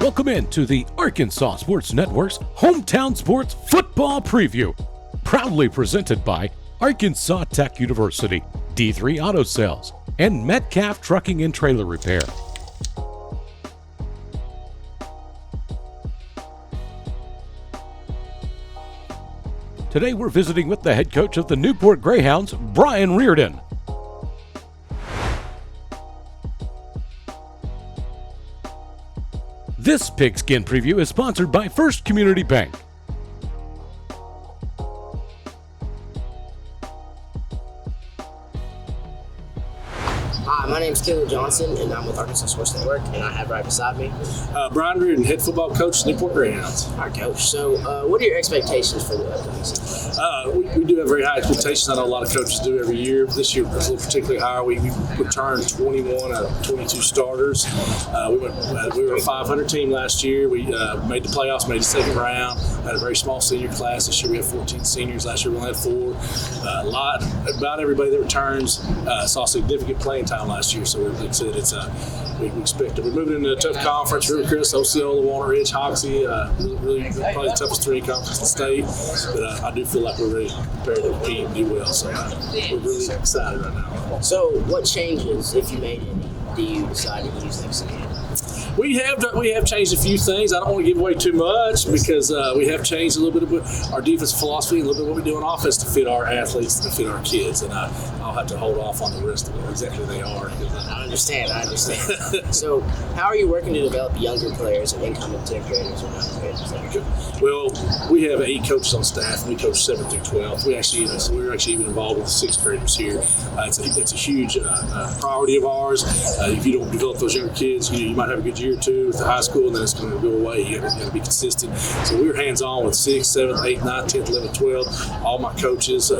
Welcome in to the Arkansas Sports Network's Hometown Sports Football Preview, proudly presented by Arkansas Tech University, D3 Auto Sales, and Metcalf Trucking and Trailer Repair. Today we're visiting with the head coach of the Newport Greyhounds, Brian Reardon. This Pigskin Preview is sponsored by First Community Bank. Hi, my name is Caleb Johnson, and I'm with Arkansas Sports Network, and I have right beside me Brian Reardon, head football coach, Newport Greyhounds. All right, Coach. So, what are your expectations for the upcoming season? We do have very high expectations. I know a lot of coaches do every year. This year was particularly high. We returned 21 out of 22 starters. We were a 500 team last year. We made the playoffs, made the second round. Had a very small senior class. This year we have 14 seniors. Last year we only had 4. About everybody that returns saw significant playing time last year. So like I said, we expect it. We're moving into a tough conference. Rivercrest, Osceola, Walnut Ridge, Hoxie. Really probably the toughest 3 conferences in the state. But I do feel like we're really prepared to compete and do well. So we're really excited right now. So, what changes, if you made any, do you decide to use next season? We have changed a few things. I don't want to give away too much because we have changed a little bit of our defensive philosophy, a little bit of what we do on offense to fit our athletes, to fit our kids. And I'll have to hold off on the rest of what exactly they are. I understand. So, how are you working to develop younger players and incoming 10th graders or 9th graders? Well, we have 8 coaches on staff. We coach 7 through 12. We're actually even involved with the 6th graders here. It's a huge priority of ours. If you don't develop those younger kids, you might have a good year or 2 with the high school, and then it's going to go away. You got to be consistent. So we're hands-on with 6th, 7th, 8th, 9th, 10th, 11th, 12th. All my coaches,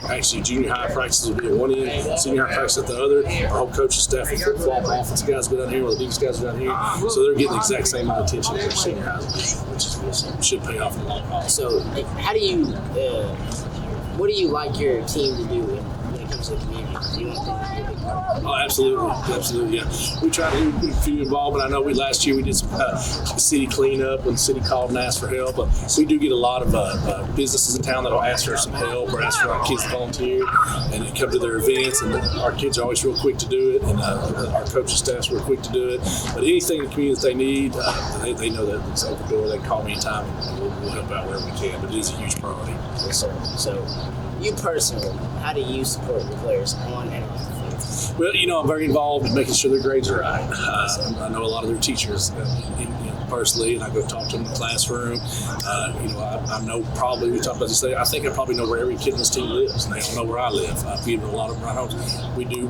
actually junior high practices will be at one end, senior high practice at the other. Our whole coaching staff, the football, the offensive guys go down here, or the defense guys go down here. So they're getting the exact same amount of attention as their senior high, which should pay off in the long haul. So how do you, what do you like your team to do when it comes to the community? Do you want them to be a big part of it? Oh, absolutely, yeah. We try to do a few involvement. I know last year we did some city cleanup when the city called and asked for help. But we do get a lot of businesses in town that'll ask for some help or ask for our kids to volunteer and they come to their events. And our kids are always real quick to do it, and our coaching staff's real quick to do it. But anything in the community that they need, they know that it's open door. They can call me anytime, and we'll help out wherever we can. But it is a huge priority. Yes, sir. So, you personally, how do you support your players on and off the field? Well, I'm very involved in making sure their grades are right. I know a lot of their teachers personally, and I go talk to them in the classroom. I know probably, we talked about this today, I think I probably know where every kid in this team lives, and they don't know where I live. I've given a lot of them right home. We do.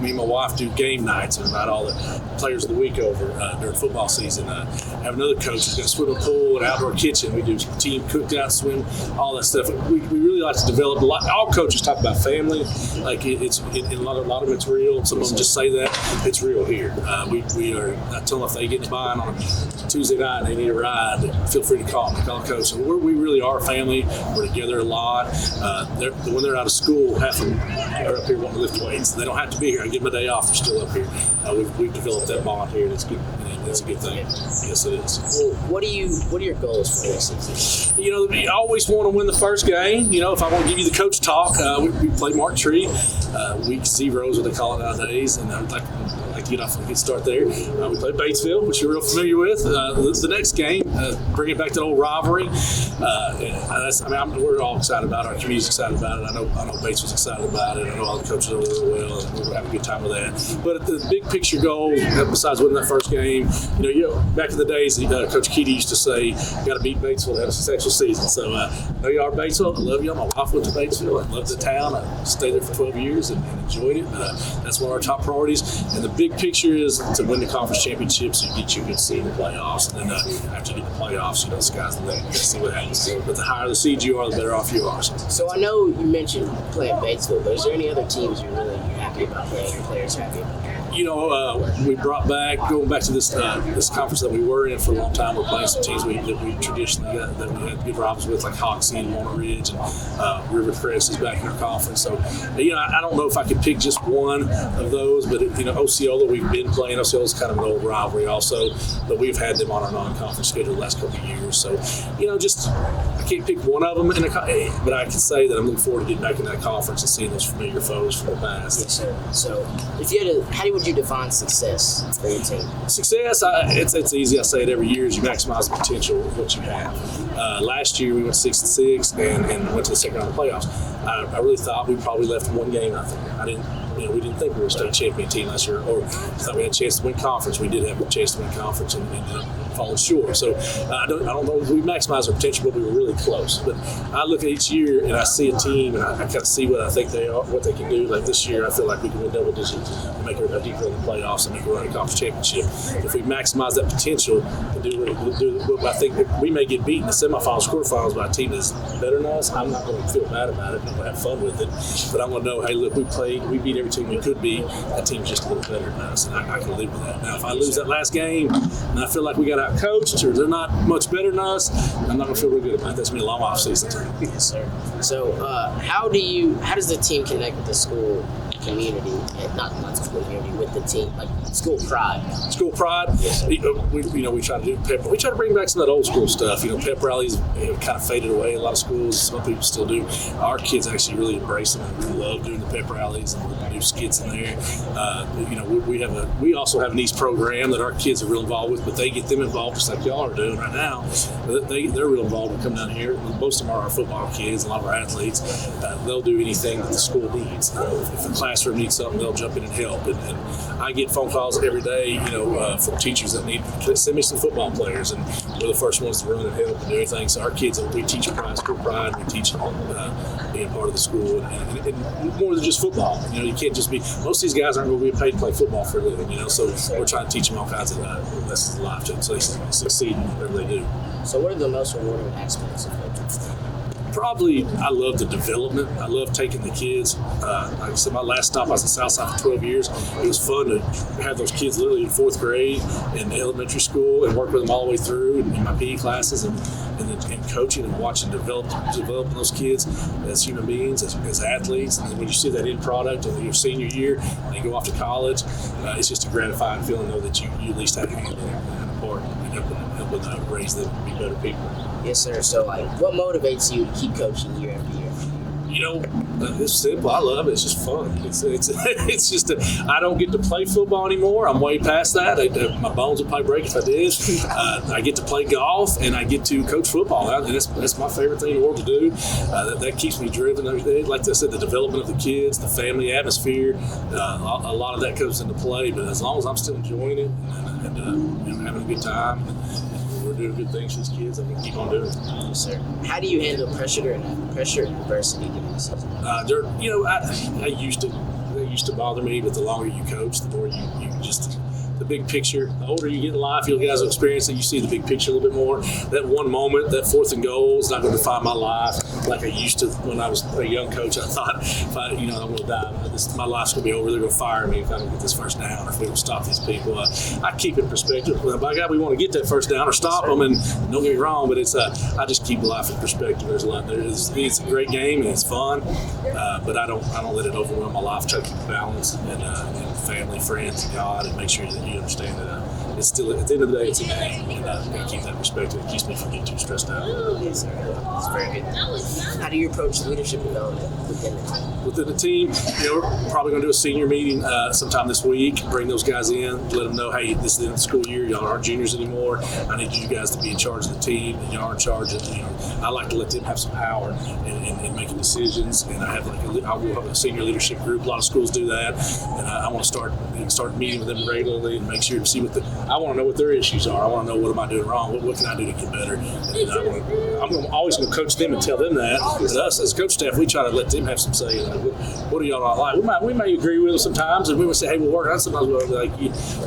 Me and my wife do game nights and invite all the players of the week over during football season. I have another coach who's got a swimming pool and outdoor kitchen. We do team cookout, swim, all that stuff. We really like to develop a lot. All coaches talk about family, like it's in a lot of it's real. Some of them just say that it's real here. We are not telling them if they get to buy on a Tuesday night and they need a ride, feel free to call me, call a coach. So we really are a family. We're together a lot. When they're out of school, half of them are up here wanting to lift weights. They don't have to be here. I give them a day off. They're still up here. We've developed that bond here, and it's good. It's a good thing. Yes, it is. Well, what are your goals for this season? You always want to win the first game. If I want to give you the coach talk, we play Mark Tree, week 0 is what they call it nowadays, and I'd like to get off a good start there. We play Batesville, which you're real familiar with. The next game, bring it back to the old rivalry. We're all excited about it. Our community's excited about it. I know Batesville's excited about it. I know all the coaches over there well, and we're having a good time with that. But the big picture goal, besides winning that first game, back in the days, Coach Keedy used to say, you got to beat Batesville to have a successful season. So I know you are Batesville. I love you. My wife went to Batesville. I love the town. I stayed there for 12 years and enjoyed it. That's one of our top priorities. And the big picture is to win the conference championship so you get you a good seed in the playoffs. And then after you get the playoffs, the sky's the limit. Let's see what happens. But the higher the seed you are, the better off you are. So I know you mentioned playing Batesville, but is there any other teams you're happy about playing or players happy about? We brought back, going back to this conference that we were in for a long time. We're playing some teams that we traditionally that we had good rivals with, like Hoxie and Walnut Ridge, and Rivercrest is back in our conference. So, I don't know if I could pick just one of those, but Osceola, we've been playing. Osceola's kind of an old rivalry also, but we've had them on our non-conference schedule the last couple of years. So, I can't pick one of them, but I can say that I'm looking forward to getting back in that conference and seeing those familiar foes from the past. Yes, sir. So, if you had how would you define success for your team? Success, it's easy. I say it every year, is you maximize the potential of what you have. Last year we went 6-6 and went to the second round of the playoffs. I really thought we probably left one game out there. We didn't think we were a state champion team last year, or thought we had a chance to win conference. We did have a chance to win conference and fallen short. So I don't know if we maximized our potential, but we were really close. But I look at each year and I see a team and I kind of see what I think they are, what they can do. Like this year, I feel like we can win double digits and make a deep run in the playoffs and make a run in conference championship. If we maximize that potential and do what I think we may get beat in the semifinals, quarterfinals by a team that's better than us, I'm not going to feel bad about it. I'm going to have fun with it. But I'm going to know, hey, look, we beat every team we could beat. That team's just a little better than us, and I can live with that. Now, if I lose that last game and I feel like we got out-coached or they're not much better than us, I'm not going to feel real good about it. That's been a long off-season. Yes, sir. So, how does the team connect with the school community, and not school community, with the team, like school pride? School pride. Yes, we try to do pep. We try to bring back some of that old school stuff. Pep rallies have kind of faded away. A lot of schools, some people still do. Our kids actually really embrace them and really love doing the pep rallies and the new skits in there. We also have an East program that our kids are real involved with, but they get them involved just like y'all are doing right now. They're real involved and come down here. Most of them are our football kids, a lot of our athletes. They'll do anything that the school needs. If the classroom needs something, they'll jump in and help. And I get phone calls every day, from teachers that need to send me some football players, and we're the first ones to run and help and do anything. So our kids, we teach pride, school pride, we teach being part of the school, and more than just football. You can't just be. Most of these guys aren't going to be paid to play football for a living. So we're trying to teach them all kinds of lessons of life so they succeed in whatever they do. So what are the most rewarding aspects of coaching? Probably, I love the development. I love taking the kids. Like I said, my last stop, I was in Southside for 12 years. It was fun to have those kids literally in fourth grade in elementary school and work with them all the way through in my PE classes and coaching and watching developing those kids as human beings, as athletes. And then when you see that end product in your senior year and you go off to college, it's just a gratifying feeling, though, that you at least had a hand in a part and helping raise them to be better people. Yes, sir. So, what motivates you to keep coaching year after year? It's simple. I love it. It's just fun. It's just I don't get to play football anymore. I'm way past that. My bones would probably break if I did. I get to play golf and I get to coach football. And that's my favorite thing in the world to do. That keeps me driven. Like I said, the development of the kids, the family atmosphere, a lot of that comes into play. But as long as I'm still enjoying it and having a good time, we're doing good things for these kids, I'm going to keep on doing it. Yes, sir. How do you handle pressure and adversity during the season? They used to bother me, but the longer you coach, the more you just the big picture. The older you get in life, you guys will experience it. You see the big picture a little bit more. That one moment, that 4th and goal is not going to define my life like I used to when I was a young coach. I thought, I'm going to die. My life's going to be over. They're going to fire me if I don't get this first down or if we don't stop these people. I keep it in perspective. By God, we want to get that first down or stop them. And don't get me wrong, but it's I just keep life in perspective. There's a lot. It's a great game and it's fun, but I don't let it overwhelm my life. Try to keep balance and family, friends, and God, and make sure that you understand that it's still, at the end of the day, it's a game, and keep that perspective. It keeps me from getting too stressed out. Yes, sir. That's very good. How do you approach leadership development within the team? Within the team, we're probably going to do a senior meeting sometime this week. Bring those guys in, let them know, hey, this is the end of the school year. Y'all aren't juniors anymore. I need you guys to be in charge of the team, and y'all are in charge of. I like to let them have some power in making decisions. And I have I will have a senior leadership group. A lot of schools do that, and I want to start meeting with them regularly and make sure to see I want to know what their issues are. I want to know what am I doing wrong. What can I do to get better? And I'm always going to coach them and tell them that. But us as coach staff, we try to let them have some say. What do y'all not like? We may agree with them sometimes, and we would say, hey, we'll work on it. Sometimes we'll be like,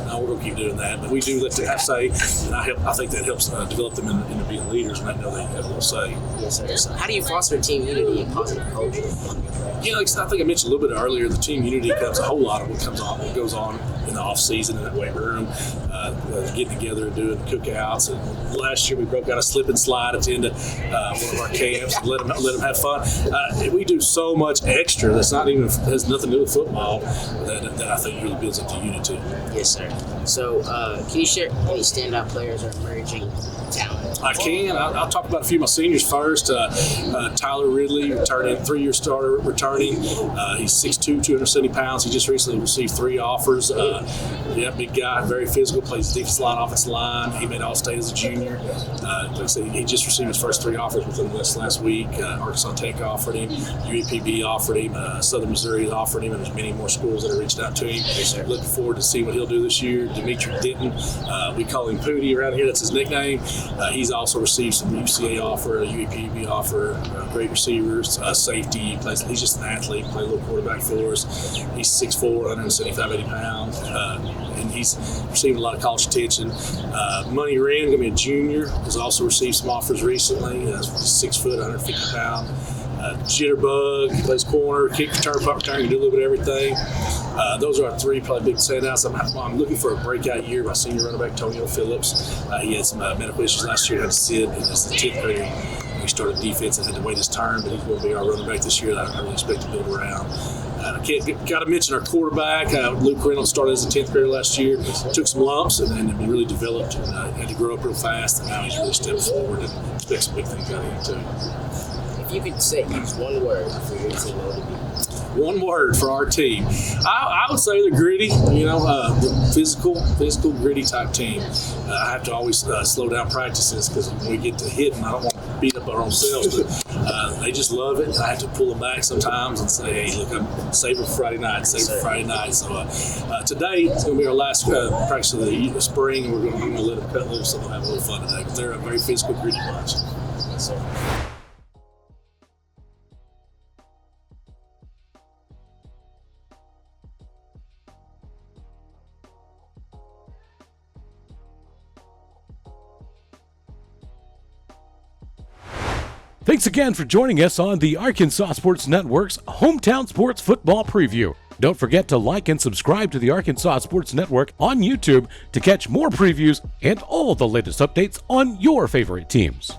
no, we're going to keep doing that. But we do let them have say, and I think that helps develop them into being leaders, and I know they have a little say. Yes, sir. So how do you foster team unity and positive culture? I think I mentioned a little bit earlier, the team unity comes a whole lot of what goes on in the off season in that weight room, getting together and doing cookouts. And last year we broke out a slip and slide at the end of one of our camps and let them have fun. We do so much extra that's not even has nothing to do with football that I think really builds up the unity. Yes, sir. So, can you share any standout players or emerging talent? I can. I'll talk about a few of my seniors first. Tyler Ridley, returning 3-year starter, returning. He's 6'2", 270 pounds. He just recently received 3 offers. Big guy, very physical, plays defensive line, offensive line. He made All-State as a junior. Like I said, he just received his first 3 offers within this last week. Arkansas Tech offered him, UAPB offered him, Southern Missouri offered him, and there's many more schools that have reached out to him. Yes, looking forward to see what he'll do this year. Dimitri Denton, we call him Pootie around here. That's his nickname. He's also received some UCA offer, a UAPB offer, great receivers, safety. He's just an athlete. Plays a little quarterback for us. He's 6'4", 175, 80 pounds, and he's received a lot of college attention. Money Wren, going to be a junior, has also received some offers recently. He's 6 foot, 150 pounds. Jitterbug, he plays corner, kick return, punt return, can do a little bit of everything. Those are our 3 probably big standouts. I'm looking for a breakout year. My senior running back, Tonio Phillips. He had some medical issues last year, had to sit, and it's the 10th grade. He started defense and had to wait his turn, but he's going to be our running back this year that I really expect to build around. Got to mention our quarterback. Luke Reynolds started as a 10th grader last year, took some lumps and really developed and had to grow up real fast, and now he's really stepped forward and expect some big things out of him too. If you could use one word for your team, what would it be? One word for our team. I would say they're gritty, the physical, gritty type team. I have to always slow down practices because when we get to hitting, I don't want to beat up our own selves, but they just love it. I have to pull them back sometimes and say, hey, look, I'm saving for Friday night, So today it's going to be our last practice of the spring, and we're going to let them cut loose and have a little fun today. But they're a very physical, gritty bunch. Yes, sir. Thanks again for joining us on the Arkansas Sports Network's Hometown Sports Football Preview. Don't forget to like and subscribe to the Arkansas Sports Network on YouTube to catch more previews and all the latest updates on your favorite teams.